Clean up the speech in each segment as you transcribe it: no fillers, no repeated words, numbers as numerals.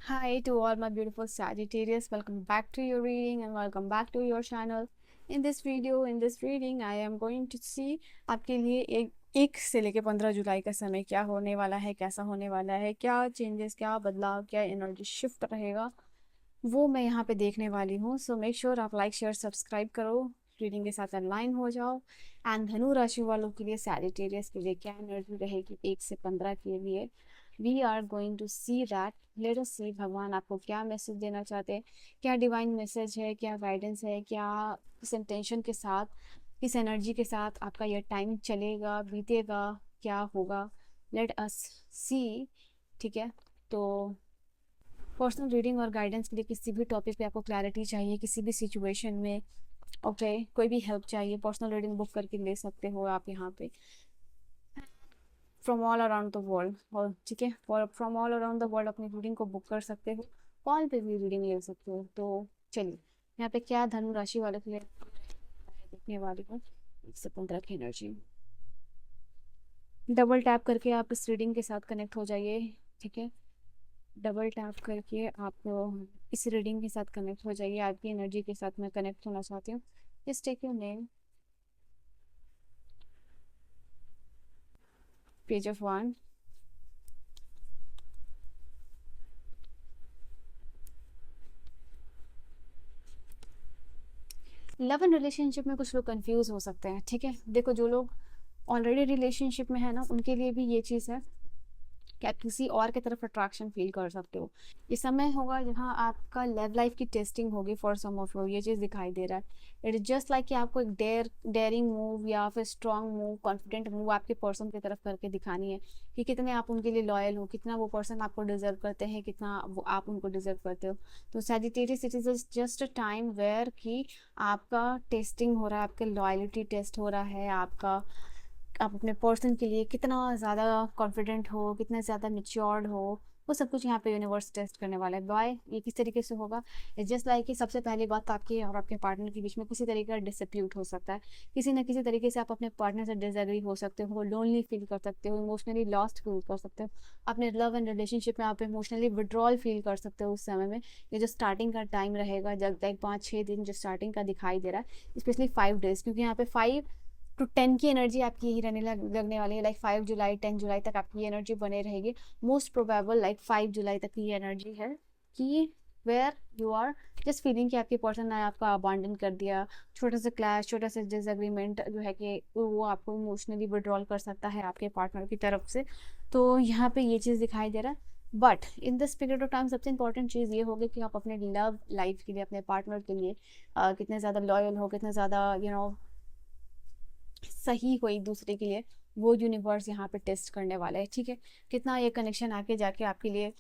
Hi to all my beautiful Sagittarius. Welcome back to your reading and welcome back to your channel. In this reading, I am going to see आपके लिए एक से लेके 15 जुलाई का समय क्या होने वाला है, कैसा होने वाला है, क्या चेंजेस, क्या बदलाव, क्या एनर्जी शिफ्ट रहेगा, वो मैं यहाँ पे देखने वाली हूँ. सो मेक श्योर आप लाइक शेयर सब्सक्राइब करो, रीडिंग के साथ अलाइन हो जाओ. एंड धनु राशि वालों के लिए, सैजिटेरियस के लिए क्या एनर्जी रहेगी 1 से 15 के लिए, we are going to see that. Let us see भगवान आपको क्या मैसेज देना चाहते हैं, क्या डिवाइन मैसेज है, क्या गाइडेंस है, क्या किस इंटेंशन के साथ, किस एनर्जी के साथ आपका यह टाइम चलेगा, बीतेगा, क्या होगा. लेट अस सी. ठीक है, तो पर्सनल रीडिंग और गाइडेंस के लिए किसी भी टॉपिक पे आपको क्लैरिटी चाहिए, किसी भी सिचुएशन में, ओके, कोई भी हेल्प चाहिए, पर्सनल रीडिंग बुक करके ले सकते हो आप यहाँ पे from all around the world. और ठीक है, from all around the world अपनी रीडिंग को बुक कर सकते हो, कॉल पे भी रीडिंग ले सकते हो. तो चलिए, यहाँ पे क्या धनु राशि वाले के लिए देखने वाली हूँ 1 से 15 की एनर्जी. डबल टैप करके आप इस रीडिंग के साथ कनेक्ट हो जाइए. ठीक है, डबल टैप करके आप इस रीडिंग के साथ कनेक्ट हो जाइए. आपकी एनर्जी के साथ मैं कनेक्ट होना चाहती हूँ. Just take your name, page of one. Love and relationship में कुछ लोग कंफ्यूज हो सकते हैं. ठीक है, देखो, जो लोग ऑलरेडी रिलेशनशिप में है ना, उनके लिए भी ये चीज़ है कि आप किसी और की तरफ अट्रैक्शन फील कर सकते हो. ये समय होगा जहाँ आपका लव लाइफ की टेस्टिंग होगी फॉर सम ऑफ यू. ये चीज़ दिखाई दे रहा है. इट इज जस्ट लाइक कि आपको एक डेयरिंग मूव या फिर स्ट्रांग मूव, कॉन्फिडेंट मूव आपके पर्सन की तरफ करके दिखानी है कि कितने आप उनके लिए लॉयल हो, कितना वो पर्सन आपको डिजर्व करते हैं, कितना वो आप उनको डिजर्व करते हो. तो Sagittarius, it is just a time where कि आपका टेस्टिंग हो रहा है, आपका लॉयल्टी टेस्ट हो रहा है, आपका आप अपने पर्सन के लिए कितना ज़्यादा कॉन्फिडेंट हो, कितना ज़्यादा मेच्योर्ड हो, वो सब कुछ यहाँ पे यूनिवर्स टेस्ट करने वाला है. बाय ये किस तरीके से होगा, इट्स जस्ट लाइक कि सबसे पहली बात, आपके और आपके पार्टनर के बीच में किसी तरीके का डिसप्यूट हो सकता है. किसी ना किसी तरीके से आप अपने पार्टनर से डिसएग्री हो सकते हो, लोनली फील कर सकते हो, इमोशनली लॉस्ट फील कर सकते हो, अपने लव एंड रिलेशनशिप में आप इमोशनली विड्रॉल फील कर सकते हो उस समय में. ये जो स्टार्टिंग का टाइम रहेगा, जब तक 5-6 दिन जो स्टार्टिंग का दिखाई दे रहा है, स्पेशली 5 डेज, क्योंकि यहाँ पे 5 to 10 की एनर्जी आपकी यही लगने वाली है. लाइक 5 जुलाई 10 जुलाई तक आपकी एनर्जी बने रहेगी. मोस्ट प्रोबेबल लाइक 5 जुलाई तक की एनर्जी है कि where you are just feeling कि आपके पर्सन ने आपका अबांडन कर दिया. छोटा सा क्लैश, छोटा सा डिसएग्रीमेंट जो है कि वो आपको इमोशनली विड्रॉल कर सकता है आपके पार्टनर की तरफ से. तो यहाँ पे ये चीज़ दिखाई दे रहा है. But in this period of time सबसे इंपॉर्टेंट चीज़ ये होगी कि आप अपने लव लाइफ के लिए, अपने पार्टनर के लिए कितने ज़्यादा लॉयल हो, कितने ज़्यादा सही हो एक दूसरे के लिए, वो यूनिवर्स यहाँ पे टेस्ट करने वाला है. ठीक है, कितना ये कनेक्शन आके जाके आपके लिए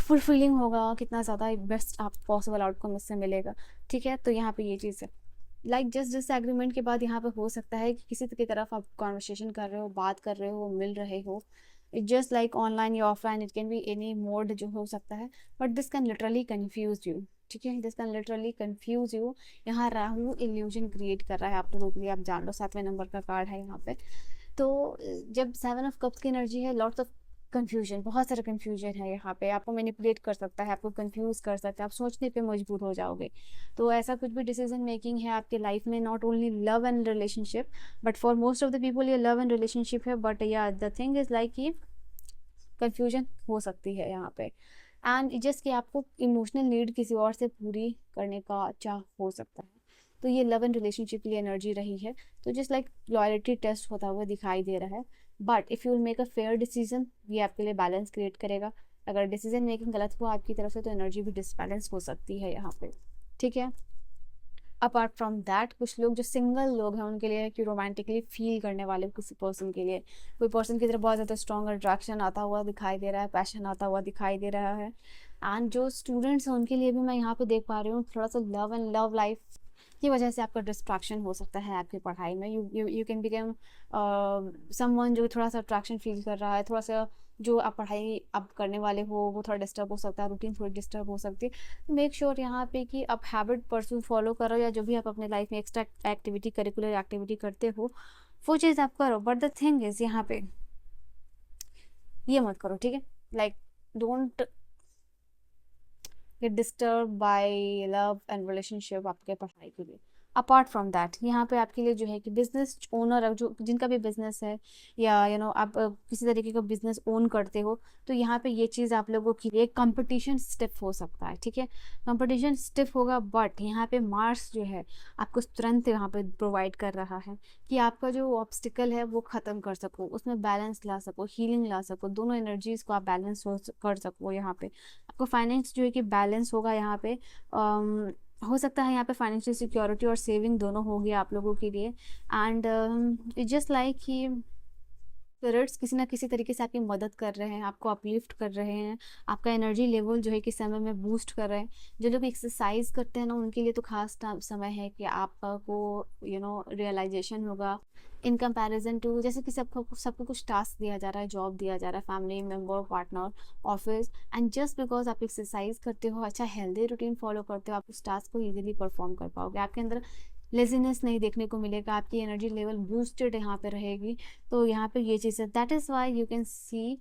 फुलफिलिंग होगा, कितना ज़्यादा बेस्ट आप पॉसिबल आउटकम इससे मिलेगा. ठीक है, तो यहाँ पे ये चीज़ है. लाइक जस्ट डिसएग्रीमेंट के बाद यहाँ पे हो सकता है कि किसी की तरफ आप कॉन्वर्सेशन कर रहे हो, बात कर रहे हो, मिल रहे हो. इट जस्ट लाइक ऑनलाइन या offline, it can be any mode जो हो सकता है, but this can literally confuse you. ठीक है, this can literally confuse you. यहाँ राहु इल्यूजन क्रिएट कर रहा है आप लोगों के लिए. आप जान लो, 7वें नंबर का कार्ड है यहाँ पे. तो जब 7 ऑफ कप्स की एनर्जी है, लॉट्स ऑफ कन्फ्यूजन, बहुत सारा कन्फ्यूजन है यहाँ पे. आपको मैनिपुलेट कर सकता है, आपको कंफ्यूज कर सकता है, आप सोचने पे मजबूर हो जाओगे. तो ऐसा कुछ भी डिसीजन मेकिंग है आपके लाइफ में, not only love and relationship, but for most of the people ये लव एंड रिलेशनशिप है. बट या द थिंग इज लाइक कि कंफ्यूजन हो सकती है यहाँ पे. एंड जस्ट कि आपको इमोशनल नीड किसी और से पूरी करने का चाह हो सकता है. तो ये लव एंड रिलेशनशिप की एनर्जी रही है. तो जस्ट लाइक लॉयल्टी टेस्ट होता हुआ दिखाई दे रहा है. But if you will make a fair decision, ये आपके लिए बैलेंस क्रिएट करेगा. अगर डिसीजन मेकिंग गलत हुआ आपकी तरफ से, तो एनर्जी भी डिसबैलेंस हो सकती है यहाँ पे. ठीक है, अपार्ट फ्रॉम दैट, कुछ लोग जो सिंगल लोग हैं उनके लिए कि रोमांटिकली फील करने वाले किसी पर्सन के लिए, कोई पर्सन की तरफ बहुत ज़्यादा स्ट्रॉन्ग अट्रैक्शन आता हुआ दिखाई दे रहा है, पैशन आता हुआ दिखाई दे रहा है. एंड जो स्टूडेंट्स हैं उनके लिए भी मैं यहाँ पे देख पा रही हूँ थोड़ा सा लव एंड लव लाइफ की वजह से आपका डिस्ट्रैक्शन हो सकता है आपकी पढ़ाई में. यू कैन बिकम समवन जो थोड़ा सा अट्रैक्शन फील कर रहा है, थोड़ा सा जो आप पढ़ाई आप करने वाले हो वो थोड़ा डिस्टर्ब हो सकता है, रूटीन थोड़ी डिस्टर्ब हो सकती है. मेक श्योर यहाँ पे कि आप हैबिट परसू फॉलो करो, या जो भी आप अपने लाइफ में एक्स्ट्रा एक्टिविटी, करिकुलर एक्टिविटी करते हो, वो चीज़ आप करो. बट द थिंग इज यहाँ पे ये मत करो. ठीक है, like don't get disturb by love and relationship आपके पढ़ाई के लिए। अपार्ट फ्रॉम दैट यहाँ पे आपके लिए जो है कि बिजनेस ओनर जो जिनका भी बिजनेस है या आप किसी तरीके का बिजनेस ओन करते हो, तो यहाँ पे ये चीज़ आप लोगों के लिए कंपटीशन स्टिफ हो सकता है, ठीक है। कंपटीशन स्टिफ होगा, बट यहाँ पे मार्स जो है आपको तुरंत यहाँ पे प्रोवाइड कर रहा है कि आपका जो ऑब्स्टिकल है वो ख़त्म कर सको, उसमें बैलेंस ला सको, हीलिंग ला सको, दोनों एनर्जीज को आप बैलेंस कर सको। यहाँ पे आपको फाइनेंस जो है कि बैलेंस होगा। यहाँ पे हो सकता है यहाँ पे फाइनेंशियल सिक्योरिटी और सेविंग दोनों होगी आप लोगों के लिए। एंड जस्ट लाइक कि स्पिरिट्स किसी ना किसी तरीके से आपकी मदद कर रहे हैं, आपको अपलिफ्ट कर रहे हैं, आपका एनर्जी लेवल जो है कि समय में बूस्ट कर रहे हैं। जो लोग एक्सरसाइज करते हैं ना, उनके लिए तो खास समय है कि आपको रियलाइजेशन होगा इन कंपैरिजन टू, जैसे कि सबको कुछ टास्क दिया जा रहा है, जॉब दिया जा रहा है, family member, partner, office, and just because आप एक्सरसाइज करते हो, अच्छा हेल्दी रूटीन फॉलो करते हो, आप उस टास्क को ईजिली परफॉर्म कर पाओगे। आपके अंदर लेजीनेस नहीं देखने को मिलेगा, आपकी एनर्जी लेवल बूस्टेड यहाँ पे रहेगी। तो यहाँ पे ये चीज़ है, that is why you can see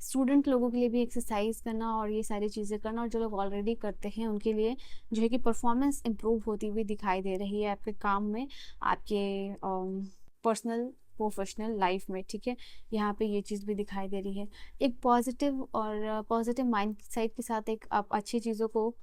student लोगों के लिए भी एक्सरसाइज करना और ये सारी चीज़ें करना, और जो लोग ऑलरेडी करते हैं उनके लिए जो है कि परफॉर्मेंस इम्प्रूव होती हुई दिखाई दे रही है आपके काम में, आपके पर्सनल प्रोफेशनल लाइफ में, ठीक है। यहाँ पे ये चीज़ भी दिखाई दे रही है। एक पॉजिटिव माइंड सेट के साथ एक आप अच्छी चीज़ों को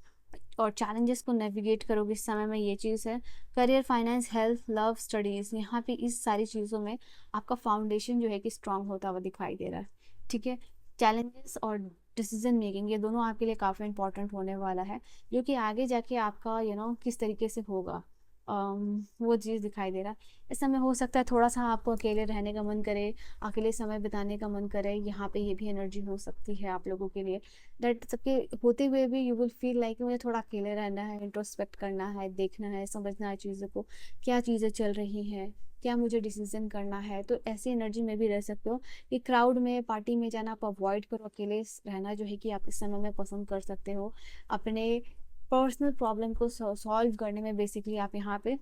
और चैलेंजेस को नेविगेट करोगे इस समय में, ये चीज़ है। Career, finance, health, love, studies, यहाँ पे इस सारी चीज़ों में आपका फाउंडेशन जो है कि स्ट्रांग होता हुआ दिखाई दे रहा है, ठीक है। चैलेंजेस और डिसीजन मेकिंग, ये दोनों आपके लिए काफ़ी इंपॉर्टेंट होने वाला है, जो कि आगे जाके आपका किस तरीके से होगा, वो चीज़ दिखाई दे रहा है। इस समय हो सकता है थोड़ा सा आपको अकेले रहने का मन करे, अकेले समय बिताने का मन करे, यहाँ पे ये भी एनर्जी हो सकती है आप लोगों के लिए। दैट सबके होते हुए भी यू विल फील लाइक मुझे थोड़ा अकेले रहना है, इंट्रोस्पेक्ट करना है, देखना है, समझना है चीज़ों को, क्या चीज़ें चल रही हैं, क्या मुझे डिसीजन करना है। तो ऐसी एनर्जी में भी रह सकते हो कि क्राउड में, पार्टी में जाना आप अवॉइड करो, अकेले रहना जो है कि आप इस समय में पसंद कर सकते हो। अपने पर्सनल प्रॉब्लम को सॉल्व करने में बेसिकली आप यहाँ पे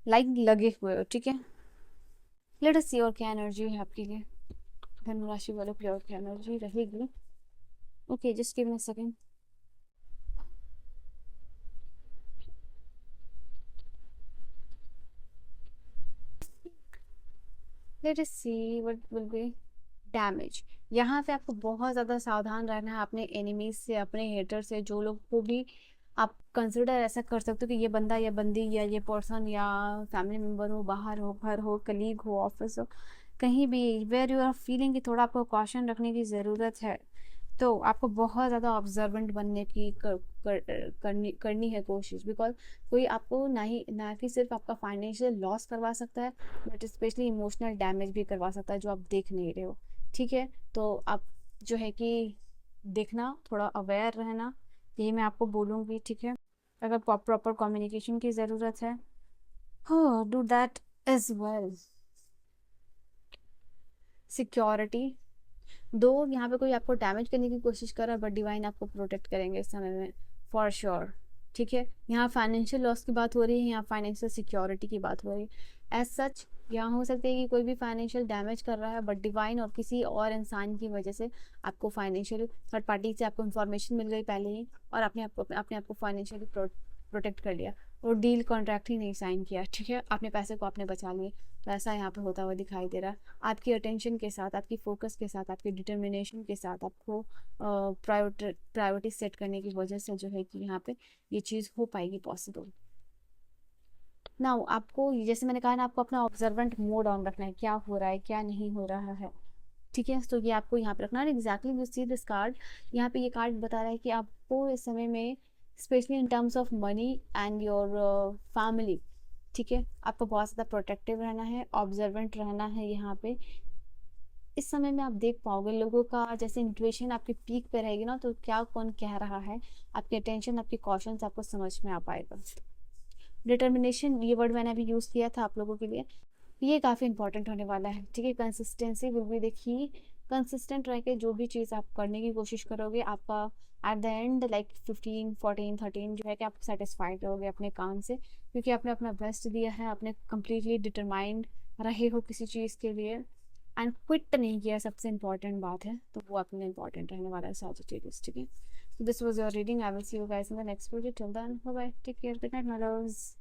लगे हुए हो, ठीक है। लेट अस सी और क्या एनर्जी है आपके लिए धनु राशि वालों की, और क्या एनर्जी रहेगी। Okay, just give me a second. Late us see what will be damage. यहाँ पे आपको बहुत ज़्यादा सावधान रहना है अपने एनिमीज से, अपने हेटर से, जो लोग को भी आप कंसिडर ऐसा कर सकते हो कि ये बंदा या बंदी या ये पर्सन या फैमिली मेम्बर हो, बाहर हो, घर हो, कलीग हो, ऑफिस हो, कहीं भी वेयर यू आर फीलिंग कि थोड़ा आपको कॉशन रखने की ज़रूरत है, तो आपको बहुत ज़्यादा ऑब्जर्वेंट बनने की करनी है कोशिश। बिकॉज कोई आपको ना कि सिर्फ आपका फाइनेंशियल लॉस करवा सकता है, बट स्पेशली इमोशनल डैमेज भी करवा सकता है जो आप देख नहीं रहे हो, ठीक है। तो आप जो है कि देखना, थोड़ा अवेयर रहना, यही मैं आपको बोलूँगी, ठीक है। अगर प्रॉपर कम्युनिकेशन की ज़रूरत है, हो do that as well. Security, दो यहाँ पे कोई आपको डैमेज करने की कोशिश कर रहा है, बट डिवाइन आपको प्रोटेक्ट करेंगे इस समय में फॉर श्योर, ठीक है। यहाँ फाइनेंशियल लॉस की बात हो रही है, यहाँ फाइनेंशियल सिक्योरिटी की बात हो रही है। एज सच यहाँ हो सकता है कि कोई भी फाइनेंशियल डैमेज कर रहा है, बट डिवाइन और किसी और इंसान की वजह से आपको फाइनेंशियल थर्ड पार्टी से आपको इन्फॉर्मेशन मिल गई पहले ही, और अपने आप को फाइनेंशियली प्रोटेक्ट कर लिया, और डील कॉन्ट्रैक्ट ही नहीं साइन किया, ठीक है। अपने पैसे को आपने बचा लिए। तो ऐसा यहाँ पे होता हुआ दिखाई दे रहा है। आपकी अटेंशन के साथ, आपकी फोकस के साथ, आपकी डिटर्मिनेशन के साथ, आपको प्रायोरिटी सेट करने की वजह से जो है कि यहाँ पे ये चीज़ हो पाएगी पॉसिबल। ना आपको, जैसे मैंने कहा ना, आपको अपना ऑब्जर्वेंट मोड ऑन रखना है, क्या हो रहा है, क्या नहीं हो रहा है, ठीक है। तो ये आपको यहाँ पे रखना है। Exactly you see this card, यहाँ पे ये कार्ड बता रहा है कि आपको इस समय में specially in terms of money and your family, ठीक है, आपको बहुत ज़्यादा प्रोटेक्टिव रहना है, ऑब्जर्वेंट रहना है। यहाँ पे इस समय में आप देख पाओगे लोगों का, जैसे इंट्यूशन आपकी पीक पे रहेगी ना, तो क्या कौन कह रहा है, आपकी अटेंशन, आपकी कॉशंस आपको समझ में आ पाएगा। डिटर्मिनेशन, ये वर्ड मैंने अभी यूज़ किया था आप लोगों के लिए, ये काफ़ी इंपॉर्टेंट होने वाला है, ठीक है। कंसिस्टेंसी विल बी देखिए, कंसिस्टेंट रह के जो भी चीज़ आप करने की कोशिश करोगे, आपका एट द एंड लाइक 15 14 13 जो है कि आप सेटिस्फाइड रहोगे अपने काम से, क्योंकि आपने अपना बेस्ट दिया है, आपने कम्प्लीटली डिटरमाइंड रहे हो किसी चीज़ के लिए, एंड क्विट नहीं किया, सबसे इंपॉर्टेंट बात है, तो वो आपके लिए इंपॉर्टेंट रहने वाला है सॉजिटिव, ठीक है। So this was your reading. I will see you guys in the next video. Till then, bye bye. Take care. Good night, my loves.